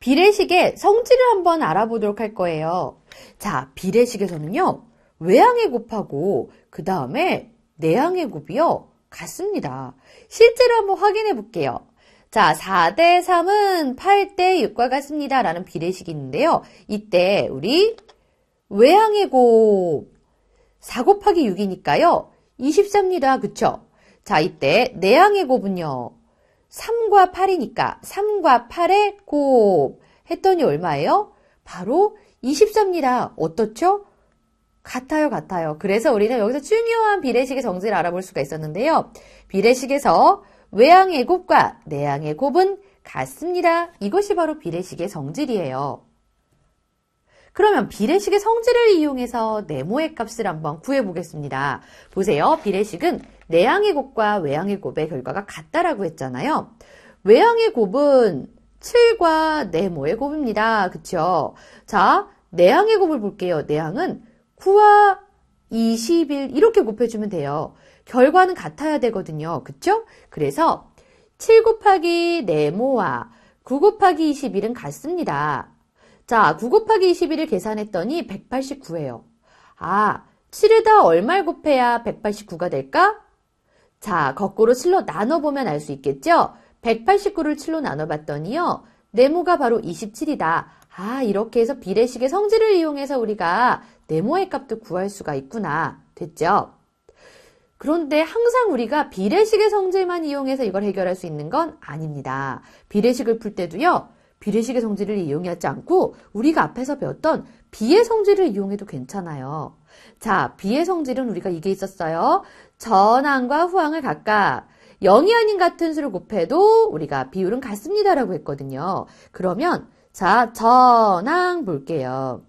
비례식의 성질을 한번 알아보도록 할 거예요. 자, 비례식에서는요, 외항의 곱하고 그 다음에 내항의 곱이요, 같습니다. 실제로 한번 확인해 볼게요. 자, 4대 3은 8대 6과 같습니다. 라는 비례식이 있는데요. 이때 우리 외항의 곱 4 곱하기 6이니까요. 24입니다. 그쵸? 자, 이때 내항의 곱은요. 3과 8이니까 3과 8의 곱 했더니 얼마예요? 바로 24입니다. 어떻죠? 같아요. 그래서 우리는 여기서 중요한 비례식의 성질을 알아볼 수가 있었는데요. 비례식에서 외항의 곱과 내항의 곱은 같습니다. 이것이 바로 비례식의 성질이에요. 그러면 비례식의 성질을 이용해서 네모의 값을 한번 구해보겠습니다. 보세요. 비례식은 내항의 곱과 외항의 곱의 결과가 같다라고 했잖아요. 외항의 곱은 7과 네모의 곱입니다. 그쵸? 자, 내항의 곱을 볼게요. 내항은 9와 21 이렇게 곱해주면 돼요. 결과는 같아야 되거든요. 그쵸? 그래서 7 곱하기 네모와 9 곱하기 21은 같습니다. 자, 9 곱하기 21을 계산했더니 189예요. 아, 7에다 얼마를 곱해야 189가 될까? 자, 거꾸로 7로 나눠보면 알 수 있겠죠? 189를 7로 나눠봤더니요. 네모가 바로 27이다. 아, 이렇게 해서 비례식의 성질을 이용해서 우리가 네모의 값도 구할 수가 있구나. 됐죠? 그런데 항상 우리가 비례식의 성질만 이용해서 이걸 해결할 수 있는 건 아닙니다. 비례식을 풀 때도요. 비례식의 성질을 이용하지 않고 우리가 앞에서 배웠던 비의 성질을 이용해도 괜찮아요. 자, 비의 성질은 우리가 이게 있었어요. 전항과 후항을 각각 0이 아닌 같은 수를 곱해도 우리가 비율은 같습니다라고 했거든요. 그러면 자, 전항 볼게요.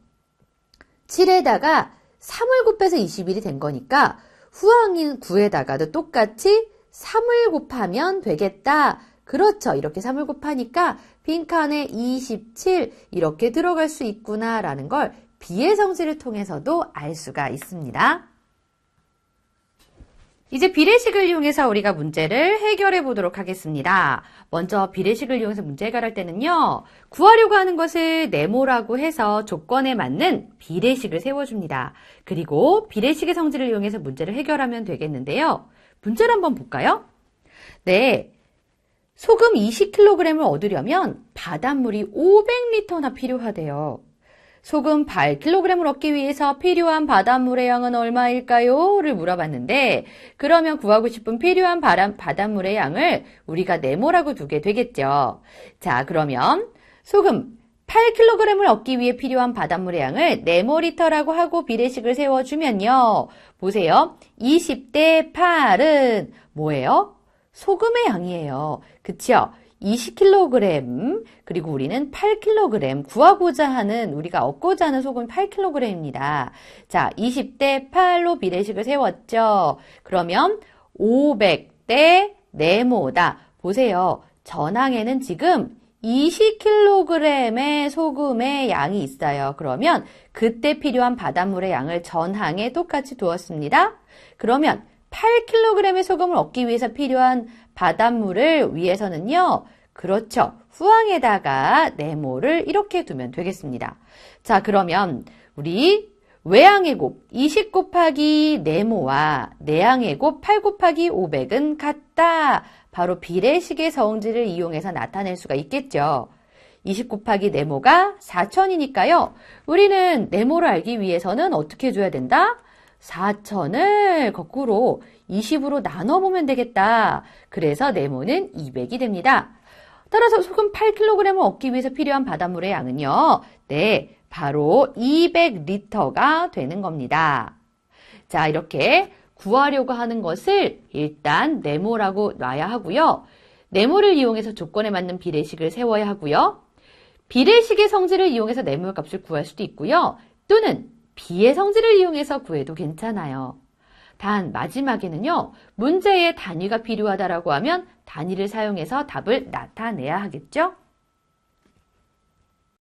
7에다가 3을 곱해서 21이 된 거니까 후항인 9에다가도 똑같이 3을 곱하면 되겠다. 그렇죠. 이렇게 3을 곱하니까 빈칸에 27 이렇게 들어갈 수 있구나라는 걸 비의 성질을 통해서도 알 수가 있습니다. 이제 비례식을 이용해서 우리가 문제를 해결해 보도록 하겠습니다. 먼저 비례식을 이용해서 문제 해결할 때는요. 구하려고 하는 것을 네모라고 해서 조건에 맞는 비례식을 세워줍니다. 그리고 비례식의 성질을 이용해서 문제를 해결하면 되겠는데요. 문제를 한번 볼까요? 네. 소금 20kg을 얻으려면 바닷물이 500리터나 필요하대요. 소금 8kg을 얻기 위해서 필요한 바닷물의 양은 얼마일까요? 를 물어봤는데 그러면 구하고 싶은 필요한 바닷물의 양을 우리가 네모라고 두게 되겠죠. 자, 그러면 소금 8kg을 얻기 위해 필요한 바닷물의 양을 네모리터라고 하고 비례식을 세워주면요. 보세요. 20대 8은 뭐예요? 소금의 양이에요. 그쵸? 20kg, 그리고 우리는 8kg, 구하고자 하는, 우리가 얻고자 하는 소금 8kg입니다. 자, 20대 8로 비례식을 세웠죠. 그러면 500대 네모다. 보세요. 전항에는 지금 20kg의 소금의 양이 있어요. 그러면 그때 필요한 바닷물의 양을 전항에 똑같이 두었습니다. 그러면 8kg의 소금을 얻기 위해서 필요한 바닷물을 위해서는요. 그렇죠. 후항에다가 네모를 이렇게 두면 되겠습니다. 자, 그러면 우리 외항의 곱 20 곱하기 네모와 내항의 곱 8 곱하기 500은 같다. 바로 비례식의 성질을 이용해서 나타낼 수가 있겠죠. 20 곱하기 네모가 4000이니까요. 우리는 네모를 알기 위해서는 어떻게 해줘야 된다? 4000을 거꾸로 20으로 나눠보면 되겠다. 그래서 네모는 200이 됩니다. 따라서 소금 8kg을 얻기 위해서 필요한 바닷물의 양은요. 네, 바로 200리터가 되는 겁니다. 자, 이렇게 구하려고 하는 것을 일단 네모라고 놔야 하고요. 네모를 이용해서 조건에 맞는 비례식을 세워야 하고요. 비례식의 성질을 이용해서 네모의 값을 구할 수도 있고요. 또는 비의 성질을 이용해서 구해도 괜찮아요. 단 마지막에는요. 문제에 단위가 필요하다라고 하면 단위를 사용해서 답을 나타내야 하겠죠?